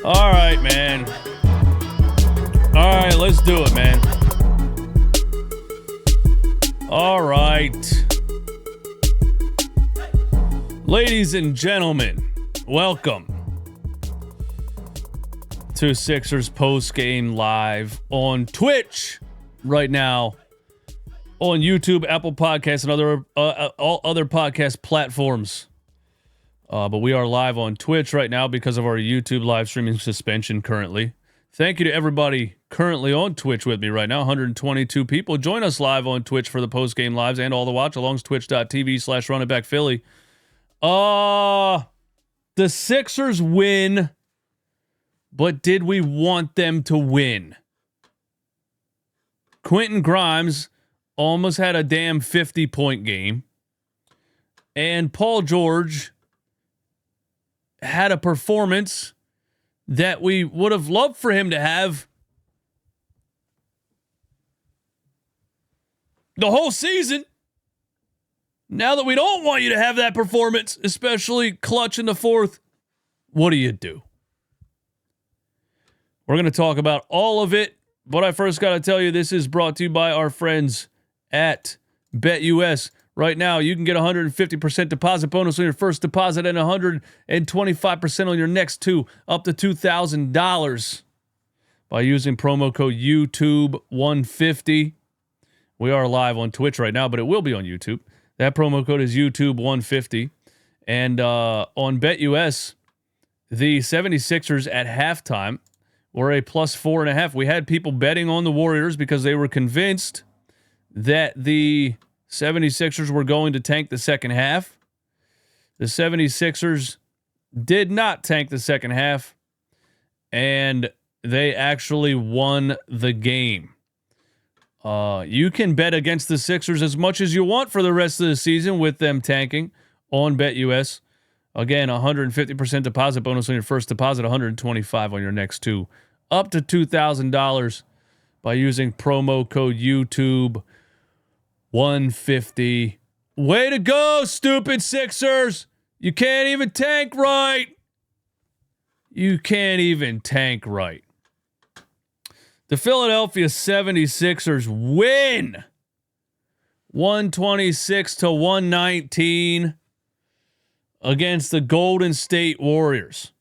All right, man. All right, let's do it, man. All right. Ladies and gentlemen, welcome to Sixers Postgame Live on Twitch right now, on YouTube, Apple Podcasts, and all other podcast platforms. But we are live on Twitch right now because of our YouTube live streaming suspension currently. Thank you to everybody currently on Twitch with me right now. 122 people. Join us live on Twitch for the post-game lives and all the watch-alongs. Twitch.tv/runitbackphilly. The Sixers win, but did we want them to win? Quentin Grimes almost had a damn 50-point game. And Paul George had a performance that we would have loved for him to have the whole season. Now that we don't want you to have that performance, especially clutch in the fourth, what do? We're going to talk about all of it, but I first got to tell you, this is brought to you by our friends at betUS. Right now, you can get 150% deposit bonus on your first deposit and 125% on your next two, up to $2,000 by using promo code YouTube150. We are live on Twitch right now, but it will be on YouTube. That promo code is YouTube150. And on betUS, the 76ers at halftime were a plus 4.5. We had people betting on the Warriors because they were convinced that the 76ers were going to tank the second half. The 76ers did not tank the second half, and they actually won the game. You can bet against the Sixers as much as you want for the rest of the season with them tanking on betUS. Again, 150% deposit bonus on your first deposit, 125 on your next two, up to $2,000 by using promo code YouTube150. Way to go, stupid Sixers. You can't even tank right. You can't even tank right. The Philadelphia 76ers win 126-119 against the Golden State Warriors.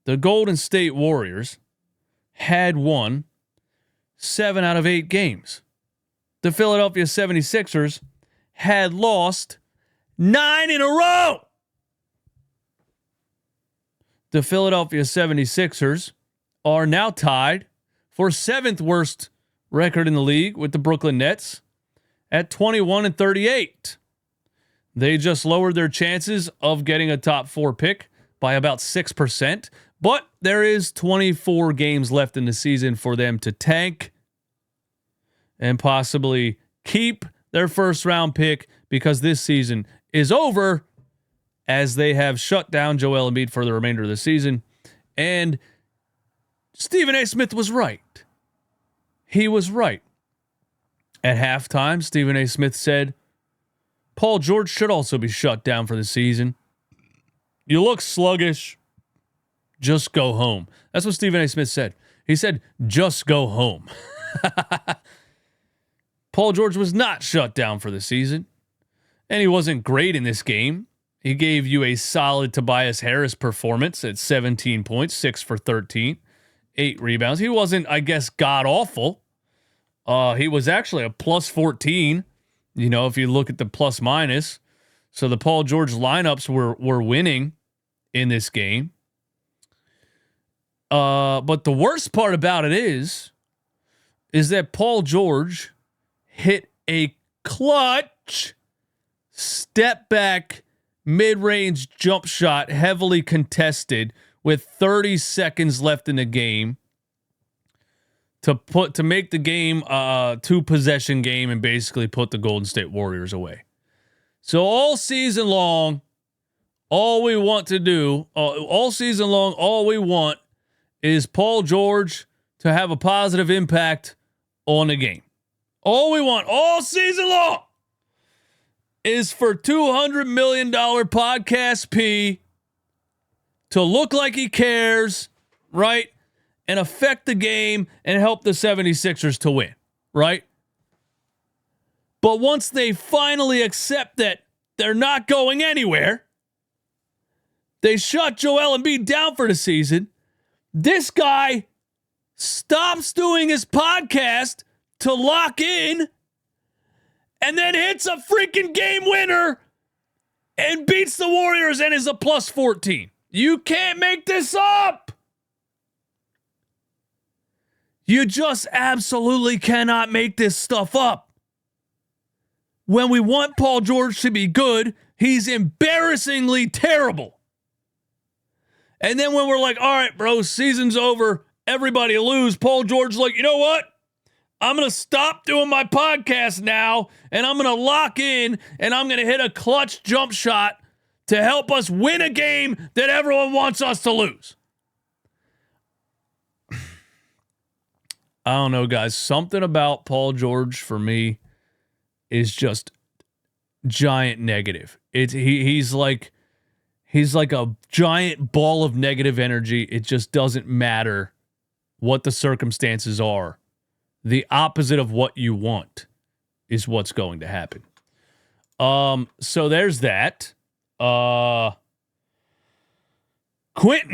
The Golden State Warriors had won 7 out of 8 games. The Philadelphia 76ers had lost 9 in a row. The Philadelphia 76ers are now tied for 7th worst record in the league with the Brooklyn Nets at 21-38. They just lowered their chances of getting a top 4 pick by about 6%, but there is 24 games left in the season for them to tank and possibly keep their first round pick, because this season is over as they have shut down Joel Embiid for the remainder of the season. And Stephen A. Smith was right. He was right. At halftime, Stephen A. Smith said, Paul George should also be shut down for the season. You look sluggish. Just go home. That's what Stephen A. Smith said. He said, just go home. Paul George was not shut down for the season, and he wasn't great in this game. He gave you a solid Tobias Harris performance at 17 points, 6 for 13, 8 rebounds. He wasn't, I guess, god-awful. He was actually a plus 14, if you look at the plus-minus. So the Paul George lineups were winning in this game. But the worst part about it is that Paul George hit a clutch step-back mid-range jump shot, heavily contested, with 30 seconds left in the game to make the game a 2-possession game and basically put the Golden State Warriors away. So all season long, all we want is Paul George to have a positive impact on the game. All we want all season long is for $200 million podcast P to look like he cares, right? and affect the game and help the 76ers to win, right? But once they finally accept that they're not going anywhere, they shut Joel Embiid down for the season. This guy stops doing his podcast to lock in and then hits a freaking game winner and beats the Warriors and is a plus 14. You can't make this up. You just absolutely cannot make this stuff up. When we want Paul George to be good, he's embarrassingly terrible. And then when we're like, all right, bro, season's over, everybody lose, Paul George's like, you know what? I'm going to stop doing my podcast now, and I'm going to lock in, and I'm going to hit a clutch jump shot to help us win a game that everyone wants us to lose. I don't know, guys. Something about Paul George for me is just giant negative. He's like a giant ball of negative energy. It just doesn't matter what the circumstances are. The opposite of what you want is what's going to happen. So there's that. Quentin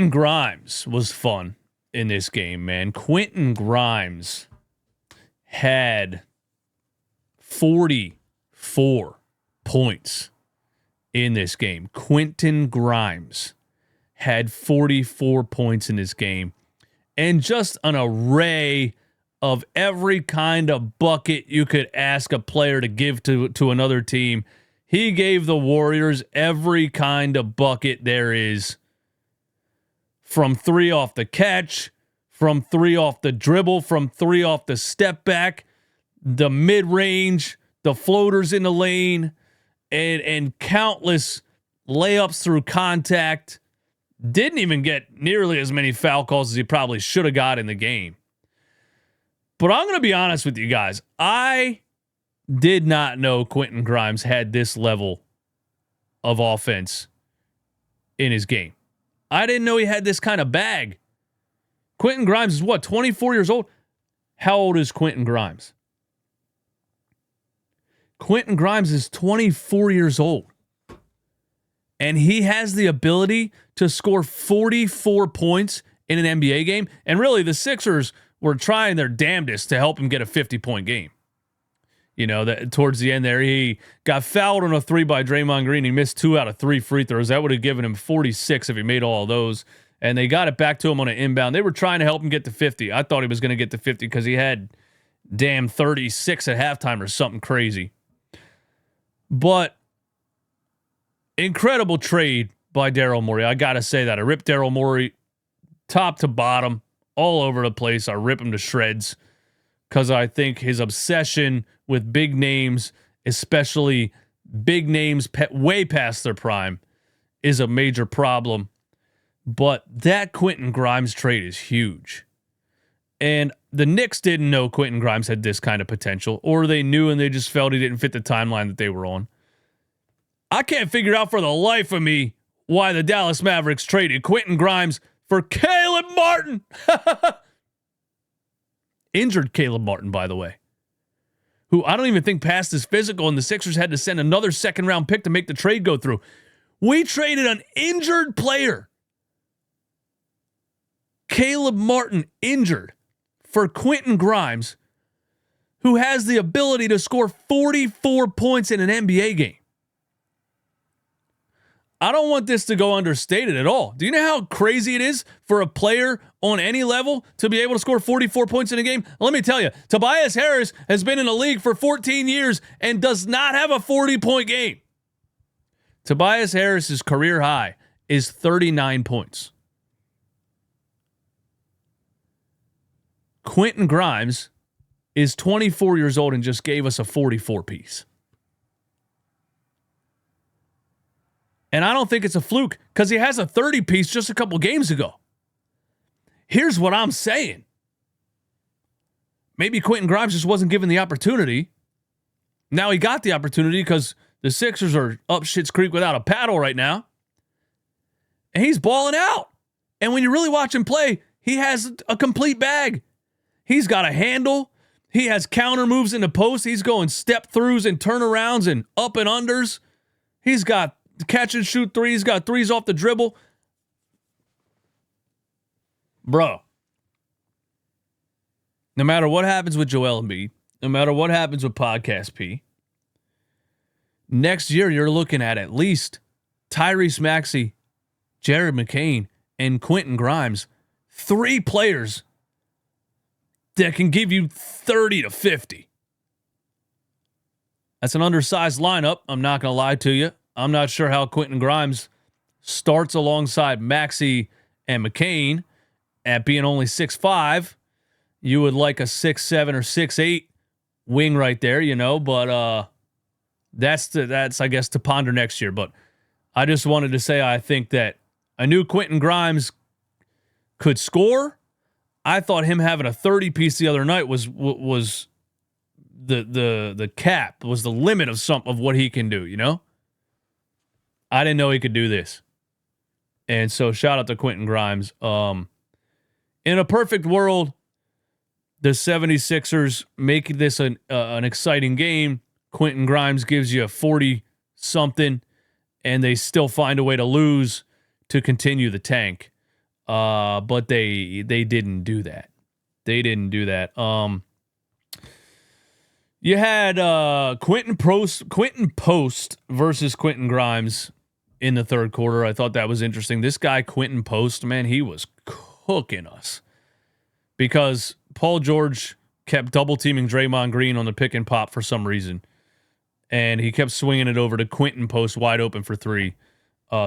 Grimes was fun in this game, man. Quentin Grimes had 44 points in this game. Quentin Grimes had 44 points in this game. And just an array of every kind of bucket you could ask a player to give to another team. He gave the Warriors every kind of bucket there is. From 3 off the catch, from 3 off the dribble, from 3 off the step back, the mid-range, the floaters in the lane, and countless layups through contact. Didn't even get nearly as many foul calls as he probably should have got in the game. But I'm going to be honest with you guys. I did not know Quentin Grimes had this level of offense in his game. I didn't know he had this kind of bag. Quentin Grimes is what, 24 years old? How old is Quentin Grimes? Quentin Grimes is 24 years old. And he has the ability to score 44 points in an NBA game. And really, the Sixers were trying their damnedest to help him get a 50-point game. You know, that towards the end there, he got fouled on a 3 by Draymond Green. He missed 2 out of 3 free throws. That would have given him 46 if he made all of those. And they got it back to him on an inbound. They were trying to help him get to 50. I thought he was going to get to 50 because he had damn 36 at halftime or something crazy. But incredible trade by Daryl Morey. I got to say that. I ripped Daryl Morey top to bottom, all over the place. I rip him to shreds because I think his obsession with big names, especially big names way past their prime, is a major problem. But that Quentin Grimes trade is huge. And the Knicks didn't know Quentin Grimes had this kind of potential, or they knew and they just felt he didn't fit the timeline that they were on. I can't figure out for the life of me why the Dallas Mavericks traded Quentin Grimes for Caleb Martin. Injured Caleb Martin, by the way, who I don't even think passed his physical, and the Sixers had to send another second-round pick to make the trade go through. We traded an injured player, Caleb Martin, injured, for Quentin Grimes, who has the ability to score 44 points in an NBA game. I don't want this to go understated at all. Do you know how crazy it is for a player on any level to be able to score 44 points in a game? Let me tell you, Tobias Harris has been in the league for 14 years and does not have a 40-point game. Tobias Harris's career high is 39 points. Quentin Grimes is 24 years old and just gave us a 44-piece. And I don't think it's a fluke because he has a 30-piece just a couple games ago. Here's what I'm saying. Maybe Quentin Grimes just wasn't given the opportunity. Now he got the opportunity because the Sixers are up Schitt's Creek without a paddle right now. And he's balling out. And when you really watch him play, He has a complete bag. He's got a handle. He has counter moves in the post. He's going step throughs and turnarounds and up and unders. He's got catch and shoot threes. He's got threes off the dribble. Bro, no matter what happens with Joel Embiid, no matter what happens with Podcast P, next year you're looking at least Tyrese Maxey, Jared McCain, and Quentin Grimes. 3 players that can give you 30 to 50. That's an undersized lineup. I'm not going to lie to you. I'm not sure how Quentin Grimes starts alongside Maxey and McCain at being only 6'5". You would like a 6'7" or 6'8" wing right there, you know, but that's I guess to ponder next year. But I just wanted to say I think that I knew Quentin Grimes could score. I thought him having a 30-piece the other night was the cap, was the limit of what he can do, you know? I didn't know he could do this. And so shout out to Quentin Grimes. In a perfect world, the 76ers make this an exciting game. Quentin Grimes gives you a 40-something, and they still find a way to lose to continue the tank. But they didn't do that. They didn't do that. You had Quentin Post versus Quentin Grimes in the third quarter. I thought that was interesting. This guy, Quentin Post, man, he was cooking us because Paul George kept double-teaming Draymond Green on the pick and pop for some reason, and he kept swinging it over to Quentin Post wide open for 3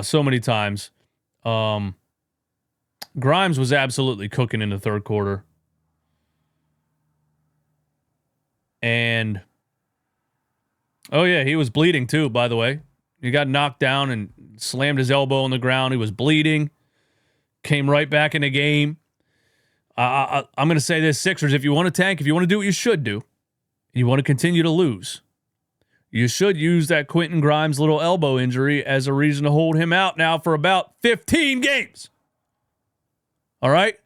so many times. Grimes was absolutely cooking in the third quarter. And, oh yeah, he was bleeding too, by the way. He got knocked down and slammed his elbow on the ground. He was bleeding. Came right back in the game. I'm going to say this, Sixers, if you want to tank, if you want to do what you should do, you want to continue to lose, you should use that Quentin Grimes little elbow injury as a reason to hold him out now for about 15 games. All right?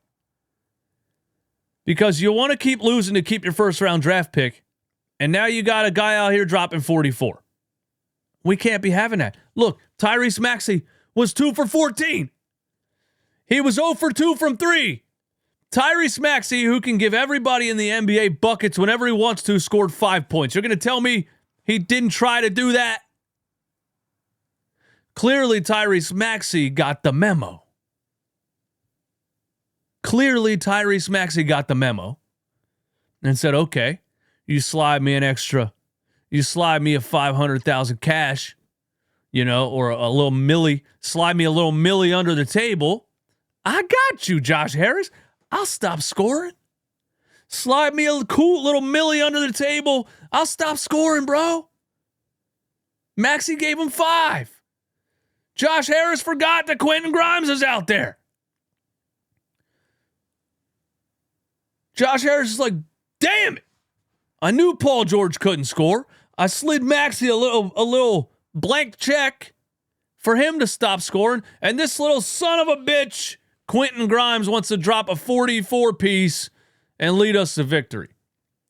Because you want to keep losing to keep your first-round draft pick, and now you got a guy out here dropping 44. We can't be having that. Look, Tyrese Maxey was 2 for 14. He was 0 for 2 from 3. Tyrese Maxey, who can give everybody in the NBA buckets whenever he wants to, scored 5 points. You're going to tell me he didn't try to do that? Clearly, Tyrese Maxey got the memo. Clearly, Tyrese Maxey got the memo and said, okay, you slide me a 500,000 cash, you know, or a little milli, slide me a little milli under the table. I got you, Josh Harris. I'll stop scoring. Slide me a cool little milli under the table. I'll stop scoring, bro. Maxey gave him 5. Josh Harris forgot that Quentin Grimes is out there. Josh Harris is like, damn it. I knew Paul George couldn't score. I slid Maxey a little blank check for him to stop scoring. And this little son of a bitch, Quentin Grimes, wants to drop a 44-piece and lead us to victory.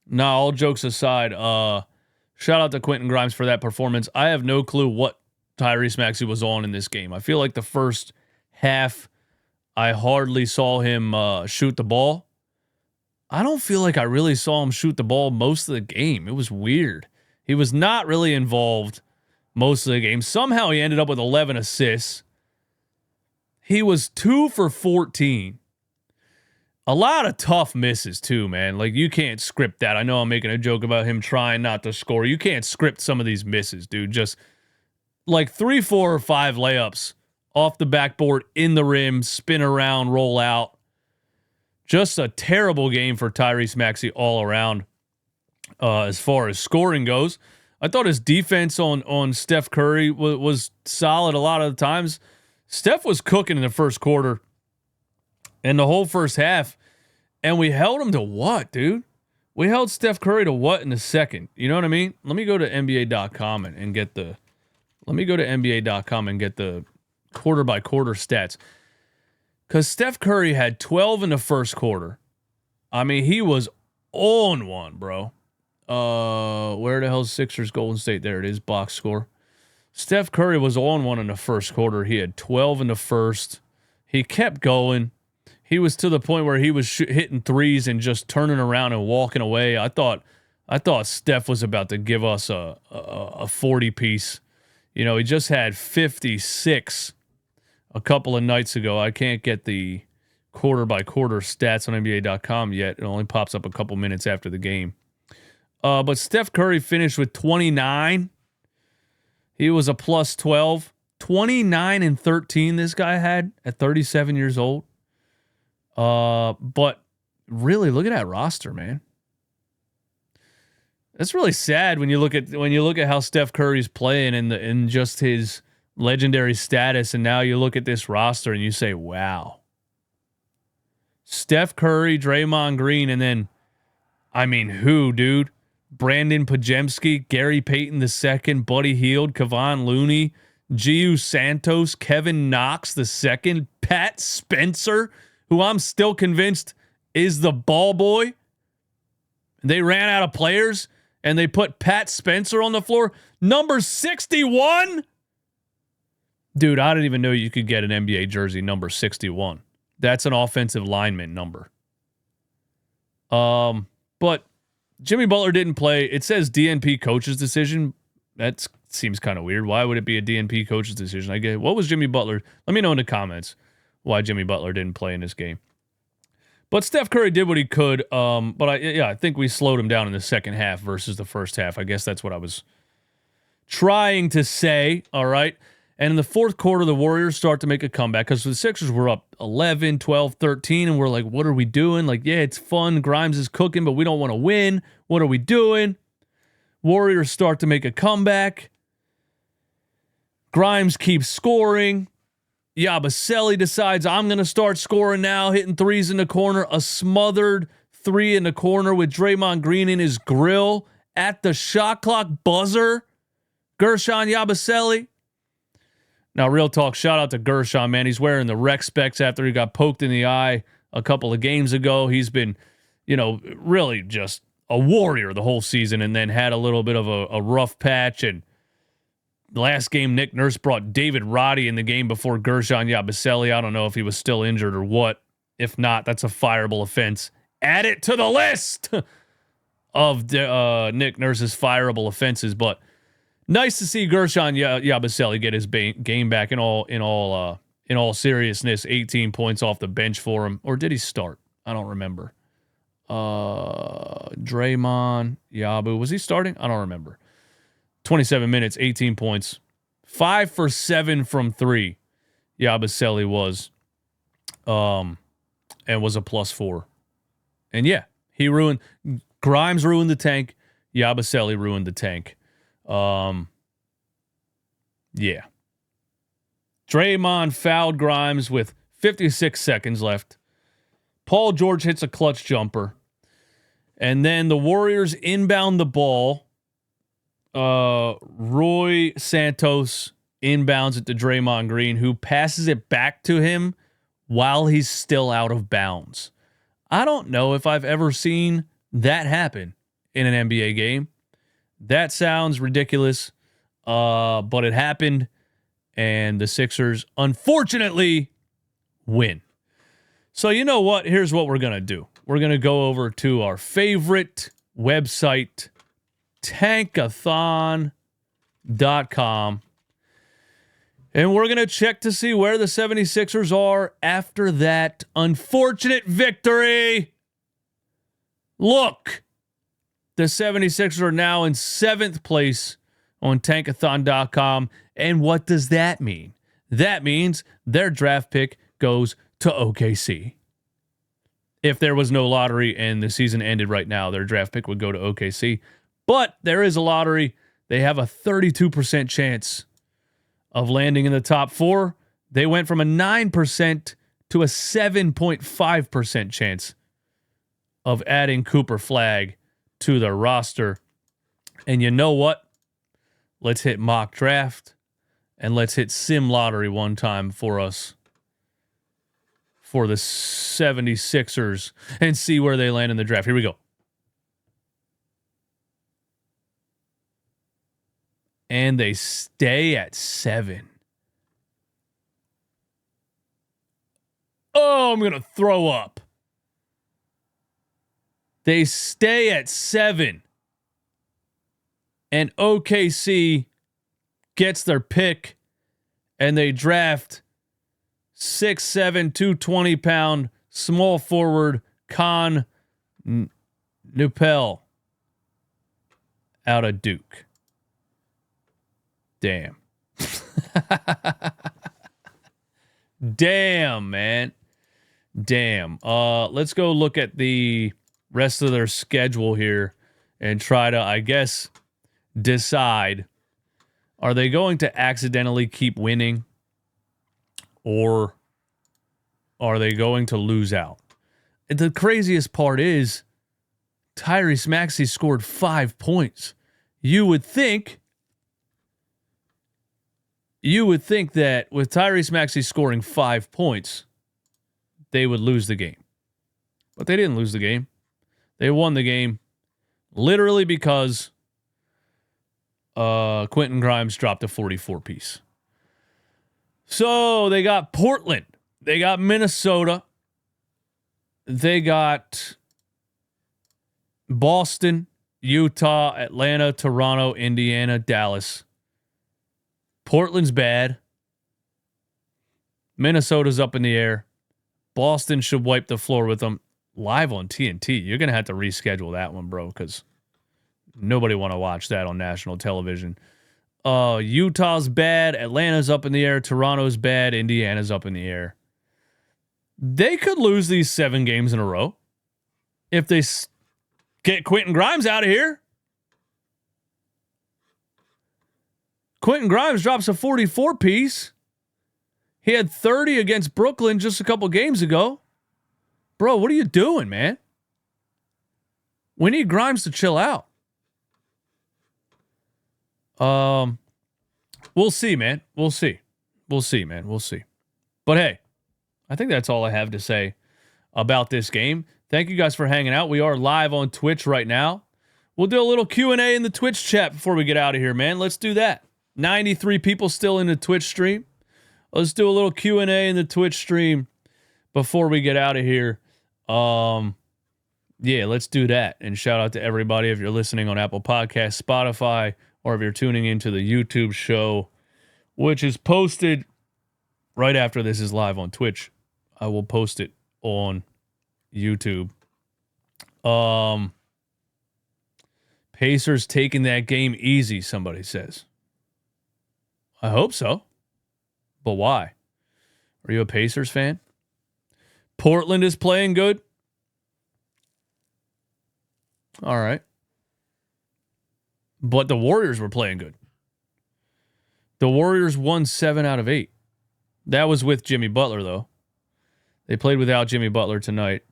Now, all jokes aside, shout out to Quentin Grimes for that performance. I have no clue what Tyrese Maxey was on in this game. I feel like the first half, I hardly saw him shoot the ball. I don't feel like I really saw him shoot the ball most of the game. It was weird. He was not really involved most of the game. Somehow he ended up with 11 assists. He was 2 for 14. A lot of tough misses too, man. Like, you can't script that. I know I'm making a joke about him trying not to score. You can't script some of these misses, dude. Just like 3, 4, or 5 layups off the backboard, in the rim, spin around, roll out. Just a terrible game for Tyrese Maxey all around as far as scoring goes. I thought his defense on Steph Curry was solid a lot of the times. Steph was cooking in the first quarter and the whole first half, and we held him to what, dude? We held Steph Curry to what in the second? You know what I mean? Let me go to NBA.com and get the. Let me go to NBA.com and get the quarter by quarter stats. Because Steph Curry had 12 in the first quarter. I mean, he was on one, bro. Where the hell's Sixers Golden State? There it is, box score. Steph Curry was on one in the first quarter. He had 12 in the first. He kept going. He was to the point where he was hitting threes and just turning around and walking away. I thought Steph was about to give us a 40-piece. You know, he just had 56 a couple of nights ago. I can't get the quarter-by-quarter stats on NBA.com yet. It only pops up a couple minutes after the game. But Steph Curry finished with 29. He was a plus 12. 29 and 13 this guy had at 37 years old. But really, look at that roster, man. That's really sad when you look at how Steph Curry's playing and just his legendary status, and now you look at this roster and you say, wow. Steph Curry, Draymond Green, and then, I mean, who, dude? Brandon Pajemski, Gary Payton II, Buddy Hield, Kevon Looney, DjEastwoodSports Santos, Kevin Knox II, Pat Spencer, who I'm still convinced is the ball boy. They ran out of players, and they put Pat Spencer on the floor. Number 61? Dude, I didn't even know you could get an NBA jersey number 61. That's an offensive lineman number. But Jimmy Butler didn't play. It says DNP coach's decision. That seems kind of weird. Why would it be a DNP coach's decision? I get it. What was Jimmy Butler? Let me know in the comments why Jimmy Butler didn't play in this game. But Steph Curry did what he could. But I think we slowed him down in the second half versus the first half. I guess that's what I was trying to say. All right. And in the fourth quarter, the Warriors start to make a comeback because the Sixers were up 11, 12, 13. And we're like, what are we doing? Like, yeah, it's fun. Grimes is cooking, but we don't want to win. What are we doing? Warriors start to make a comeback. Grimes keeps scoring. Yabusele decides, I'm going to start scoring now, hitting threes in the corner. A smothered three in the corner with Draymond Green in his grill at the shot clock buzzer. Gershon Yabusele. Now, real talk, shout out to Gershon, man. He's wearing the rec specs after he got poked in the eye a couple of games ago. He's been, really just a warrior the whole season, and then had a little bit of a rough patch. And last game, Nick Nurse brought David Roddy in the game before Gershon Yabusele. I don't know if he was still injured or what. If not, that's a fireable offense. Add it to the list of Nick Nurse's fireable offenses. But nice to see Gershon Yabusele get his game back in all seriousness. 18 points off the bench for him. Or did he start? I don't remember. Draymond, Yabu. Was he starting? I don't remember. 27 minutes, 18 points. 5 for 7 from 3. Yabusele was. And was a +4. And yeah, Grimes ruined the tank. Yabusele ruined the tank. Yeah. Draymond fouled Grimes with 56 seconds left. Paul George hits a clutch jumper. And then the Warriors inbound the ball. Roy Santos inbounds it to Draymond Green, who passes it back to him while he's still out of bounds. I don't know if I've ever seen that happen in an NBA game. That sounds ridiculous, but it happened, and the Sixers, unfortunately, win. So you know what? Here's what we're going to do. We're going to go over to our favorite website, tankathon.com, and we're going to check to see where the 76ers are after that unfortunate victory. Look, the 76ers are now in 7th place on tankathon.com, and what does that mean? That means their draft pick goes to OKC. If there was no lottery and the season ended right now, their draft pick would go to OKC. But there is a lottery. They have a 32% chance of landing in the top 4. They went from a 9% to a 7.5% chance of adding Cooper Flagg to their roster. And you know what? Let's hit mock draft and let's hit sim lottery one time for us for the 76ers and see where they land in the draft. Here we go. And they stay at 7. Oh, I'm going to throw up. They stay at 7. And OKC gets their pick, and they draft 6'7", 220-pound small forward Con Nupel out of Duke. Damn. Damn, man. Damn. Let's go look at the rest of their schedule here and try to, I guess, decide, are they going to accidentally keep winning or are they going to lose out? The craziest part is Tyrese Maxey scored 5 points. You would think that with Tyrese Maxey scoring 5 points, they would lose the game. But they didn't lose the game. They won the game literally because Quentin Grimes dropped a 44-piece. So they got Portland. They got Minnesota. They got Boston, Utah, Atlanta, Toronto, Indiana, Dallas. Portland's bad. Minnesota's up in the air. Boston should wipe the floor with them. Live on TNT. You're going to have to reschedule that one, bro, because nobody want to watch that on national television. Utah's bad. Atlanta's up in the air. Toronto's bad. Indiana's up in the air. They could lose these 7 games in a row if they get Quentin Grimes out of here. Quentin Grimes drops a 44-piece. He had 30 against Brooklyn just a couple games ago. Bro, what are you doing, man? We need Grimes to chill out. We'll see, man. We'll see. We'll see, man. We'll see. But hey, I think that's all I have to say about this game. Thank you guys for hanging out. We are live on Twitch right now. We'll do a little Q&A in the Twitch chat before we get out of here, man. Let's do that. 93 people still in the Twitch stream. Let's do a little Q&A in the Twitch stream before we get out of here. Yeah, let's do that. And shout out to everybody if you're listening on Apple Podcasts, Spotify, or if you're tuning into the YouTube show, which is posted right after this is live on Twitch. I will post it on YouTube. Pacers taking that game easy, somebody says. I hope so. But why? Are you a Pacers fan? Portland is playing good. All right. But the Warriors were playing good. The Warriors won 7 out of 8. That was with Jimmy Butler, though. They played without Jimmy Butler tonight.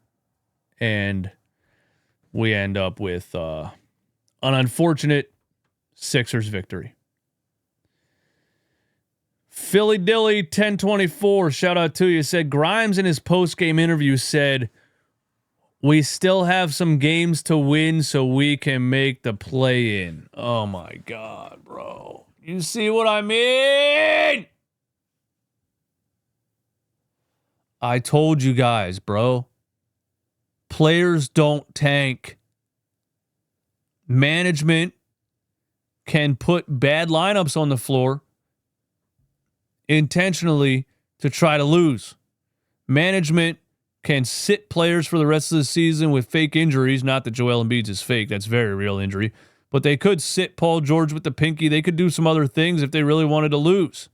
And we end up with an unfortunate Sixers victory. Philly Dilly 1024, shout out to you, said Grimes in his post-game interview said, we still have some games to win so we can make the play-in. Oh my God, bro. You see what I mean? I told you guys, bro. Players don't tank. Management can put bad lineups on the floor intentionally to try to lose. Management can sit players for the rest of the season with fake injuries. Not that Joel Embiid's is fake. That's very real injury. But they could sit Paul George with the pinky. They could do some other things if they really wanted to lose.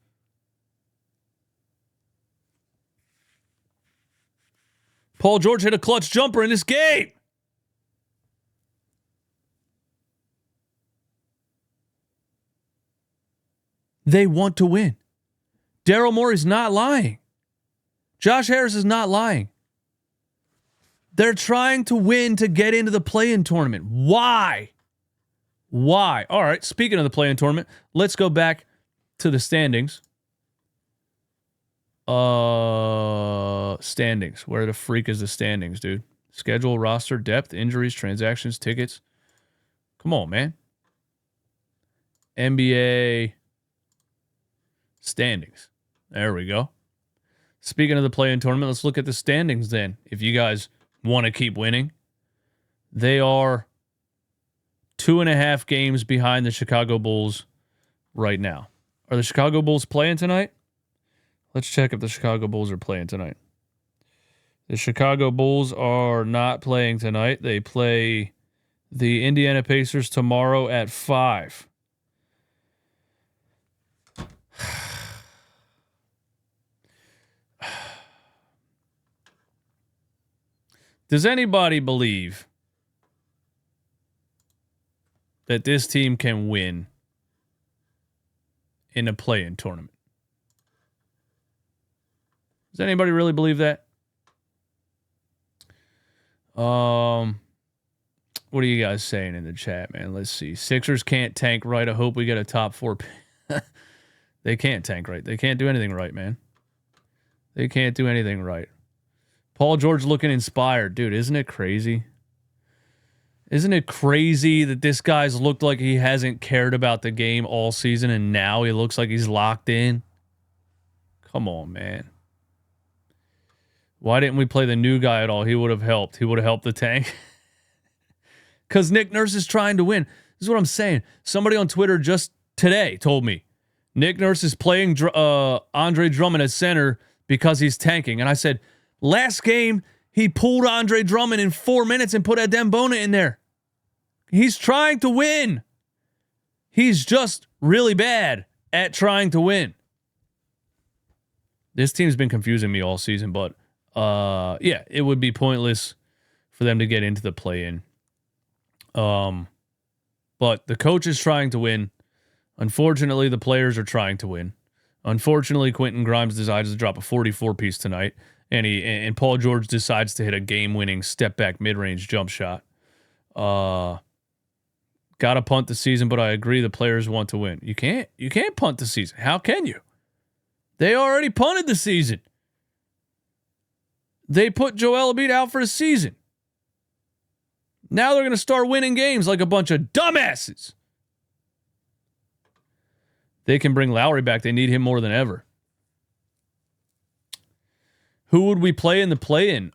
Paul George hit a clutch jumper in this game. They want to win. Daryl Morey's not lying. Josh Harris is not lying. They're trying to win to get into the play-in tournament. Why? Why? All right, speaking of the play-in tournament, let's go back to the standings. Standings. Where the freak is the standings, dude? Schedule, roster, depth, injuries, transactions, tickets. Come on, man. NBA standings. There we go. Speaking of the play-in tournament, let's look at the standings then. If you guys want to keep winning, they are 2.5 games behind the Chicago Bulls right now. Are the Chicago Bulls playing tonight? Let's check if the Chicago Bulls are playing tonight. The Chicago Bulls are not playing tonight. They play the Indiana Pacers tomorrow at 5. Does anybody believe that this team can win in a play-in tournament? Does anybody really believe that? What are you guys saying in the chat, man? Let's see. Sixers can't tank right. I hope we get a top 4. They can't tank right. They can't do anything right, man. They can't do anything right. Paul George looking inspired. Dude, isn't it crazy? Isn't it crazy that this guy's looked like he hasn't cared about the game all season and now he looks like he's locked in? Come on, man. Why didn't we play the new guy at all? He would have helped. He would have helped the tank. Because Nick Nurse is trying to win. This is what I'm saying. Somebody on Twitter just today told me Nick Nurse is playing Andre Drummond at center because he's tanking. And I said, last game, he pulled Andre Drummond in 4 minutes and put Adembona in there. He's trying to win. He's just really bad at trying to win. This team's been confusing me all season, but yeah, it would be pointless for them to get into the play-in. But the coach is trying to win. Unfortunately, the players are trying to win. Unfortunately, Quentin Grimes decides to drop a 44-piece tonight, and Paul George decides to hit a game-winning step-back mid-range jump shot. Got to punt the season, but I agree the players want to win. You can't punt the season. How can you? They already punted the season. They put Joel Embiid out for a season. Now they're going to start winning games like a bunch of dumbasses. They can bring Lowry back. They need him more than ever. Who would we play in the play-in?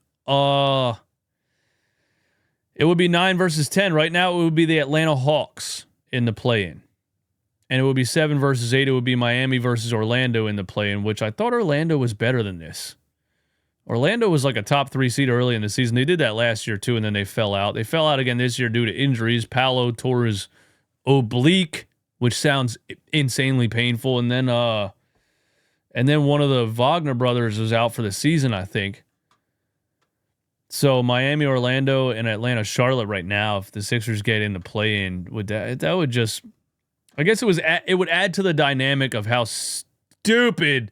It would be 9 versus 10. Right now, it would be the Atlanta Hawks in the play-in. And it would be 7 versus 8. It would be Miami versus Orlando in the play-in, which I thought Orlando was better than this. Orlando was like a top 3 seed early in the season. They did that last year, too, and then they fell out. They fell out again this year due to injuries. Paolo tore his oblique, which sounds insanely painful. And then one of the Wagner brothers was out for the season, I think. So Miami, Orlando, and Atlanta, Charlotte right now, if the Sixers get in the play-in, that would just... I guess it would add to the dynamic of how stupid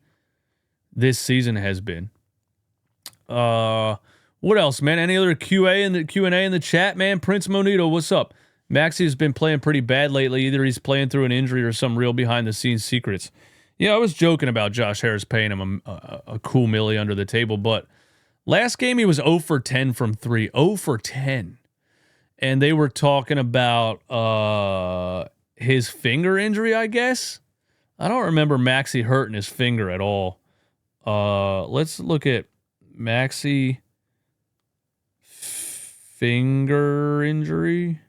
this season has been. What else, man? Any other Q&A in the chat, man? Prince Monito, what's up? Maxey has been playing pretty bad lately. Either he's playing through an injury or some real behind-the-scenes secrets. Yeah, I was joking about Josh Harris paying him a cool milli under the table, but last game he was 0 for 10 from 3. 0 for 10. And they were talking about his finger injury, I guess. I don't remember Maxey hurting his finger at all. Let's look at Maxey finger injury.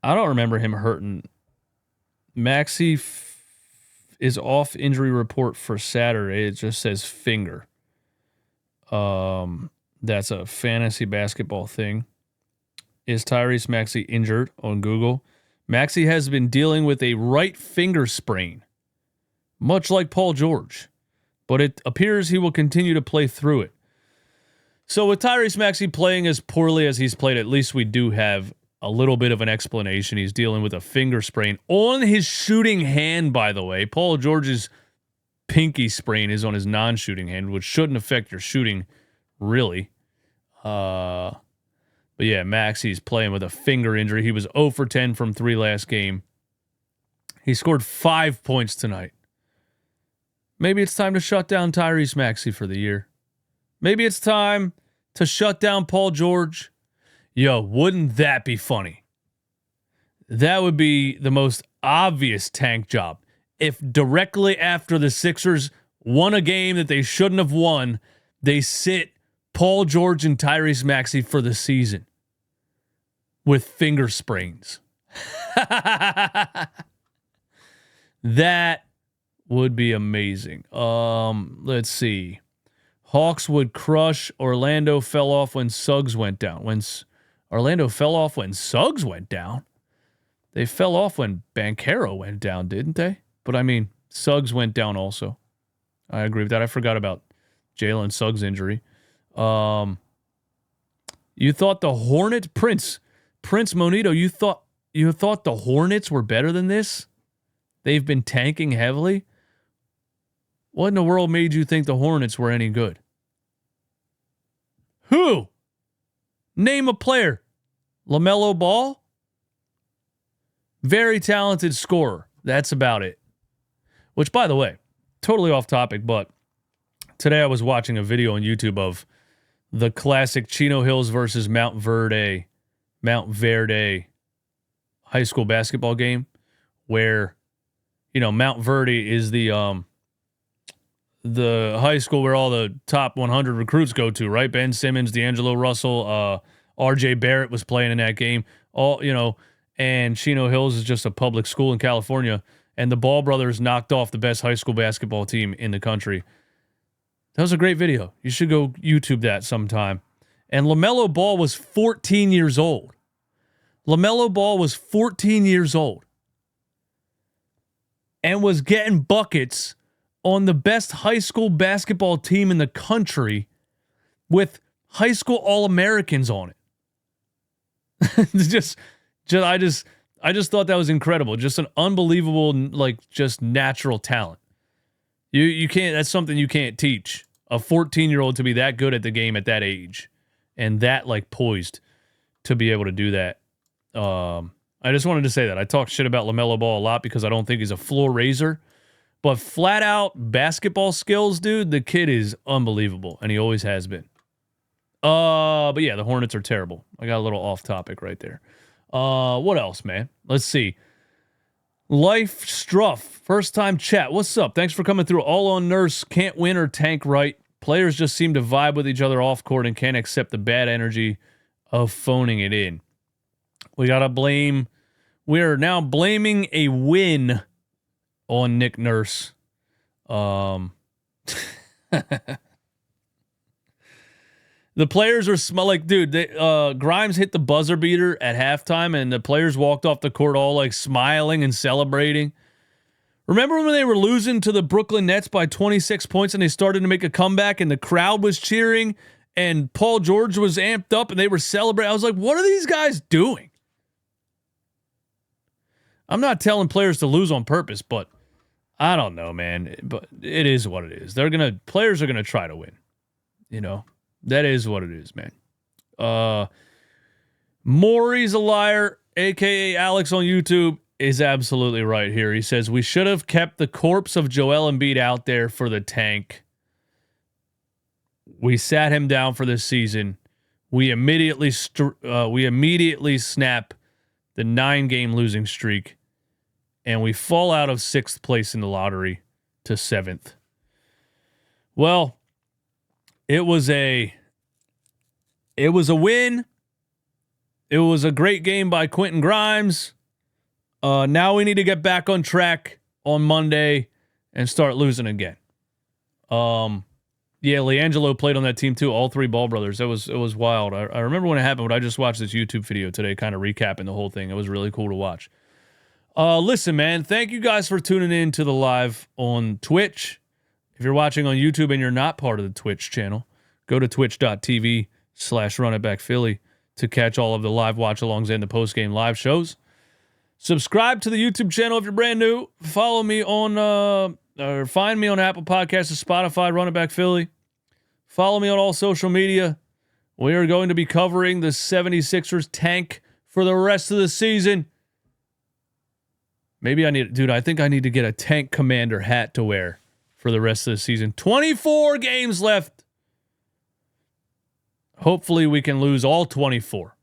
I don't remember him hurting. Maxey is off injury report for Saturday. It just says finger. That's a fantasy basketball thing. Is Tyrese Maxey injured on Google? Maxey has been dealing with a right finger sprain, much like Paul George, but it appears he will continue to play through it. So with Tyrese Maxey playing as poorly as he's played, at least we do have a little bit of an explanation. He's dealing with a finger sprain on his shooting hand, by the way. Paul George's pinky sprain is on his non-shooting hand, which shouldn't affect your shooting, really. But yeah, Maxey's playing with a finger injury. He was 0 for 10 from 3 last game. He scored 5 points tonight. Maybe it's time to shut down Tyrese Maxey for the year. Maybe it's time to shut down Paul George. Yo, wouldn't that be funny? That would be the most obvious tank job. If directly after the Sixers won a game that they shouldn't have won, they sit Paul George and Tyrese Maxey for the season with finger sprains. That would be amazing. Let's see. Hawks would crush. Orlando fell off when Suggs went down. Orlando fell off when Suggs went down. They fell off when Banchero went down, didn't they? But I mean, Suggs went down also. I agree with that. I forgot about Jalen Suggs' injury. You thought the Hornet Prince Monito, you thought the Hornets were better than this? They've been tanking heavily. What in the world made you think the Hornets were any good? Who? Name a player. LaMelo Ball? Very talented scorer. That's about it. Which, by the way, totally off topic, but today I was watching a video on YouTube of the classic Chino Hills versus Mount Verde high school basketball game where, Mount Verde is the high school where all the top 100 recruits go to, right? Ben Simmons, D'Angelo Russell, RJ Barrett was playing in that game. And Chino Hills is just a public school in California. And the Ball brothers knocked off the best high school basketball team in the country. That was a great video. You should go YouTube that sometime. And LaMelo Ball was 14 years old. LaMelo Ball was 14 years old. And was getting buckets on the best high school basketball team in the country with high school All-Americans on it. I just thought that was incredible. Just an unbelievable, just natural talent. You can't, that's something you can't teach. A 14-year-old to be that good at the game at that age and that poised to be able to do that. I just wanted to say that. I talk shit about LaMelo Ball a lot because I don't think he's a floor raiser. But flat out basketball skills, dude, the kid is unbelievable, and he always has been. But yeah, the Hornets are terrible. I got a little off topic right there. What else, man? Let's see. Life Struff, first time chat. What's up? Thanks for coming through. All on Nurse, can't win or tank right. Players just seem to vibe with each other off court and can't accept the bad energy of phoning it in. We are now blaming a win on Nick Nurse. The players are dude, Grimes hit the buzzer beater at halftime and the players walked off the court all smiling and celebrating. Remember when they were losing to the Brooklyn Nets by 26 points and they started to make a comeback and the crowd was cheering and Paul George was amped up and they were celebrating? I was like, what are these guys doing? I'm not telling players to lose on purpose, but I don't know, man. But it is what it is. Players are gonna try to win. That is what it is, man. Maury's a liar, aka Alex on YouTube, is absolutely right here. He says we should have kept the corpse of Joel Embiid out there for the tank. We sat him down for this season. We immediately snap the 9-game losing streak, and we fall out of 6th place in the lottery to 7th. Well, it was a win. It was a great game by Quentin Grimes. Now we need to get back on track on Monday and start losing again. Yeah, LiAngelo played on that team too. All 3 Ball brothers. It was wild. I remember when it happened, but I just watched this YouTube video today, kind of recapping the whole thing. It was really cool to watch. Listen, man, thank you guys for tuning in to the live on Twitch. If you're watching on YouTube and you're not part of the Twitch channel, go to twitch.tv/runitbackphilly to catch all of the live watch-alongs and the post-game live shows. Subscribe to the YouTube channel if you're brand new. Follow me on, or find me on Apple Podcasts or Spotify, Run It Back Philly. Follow me on all social media. We are going to be covering the 76ers tank for the rest of the season. Maybe I think I need to get a tank commander hat to wear for the rest of the season. 24 games left. Hopefully we can lose all 24.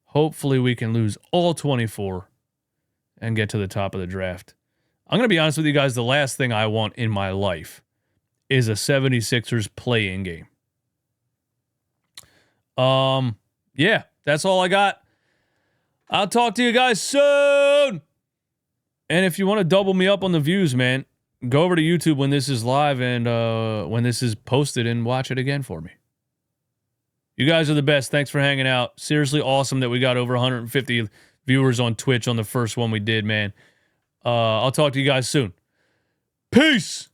Hopefully we can lose all 24 and get to the top of the draft. I'm going to be honest with you guys. The last thing I want in my life is a 76ers play-in game. Yeah, that's all I got. I'll talk to you guys soon. And if you want to double me up on the views, man, go over to YouTube when this is live and when this is posted and watch it again for me. You guys are the best. Thanks for hanging out. Seriously awesome that we got over 150 viewers on Twitch on the first one we did, man. I'll talk to you guys soon. Peace.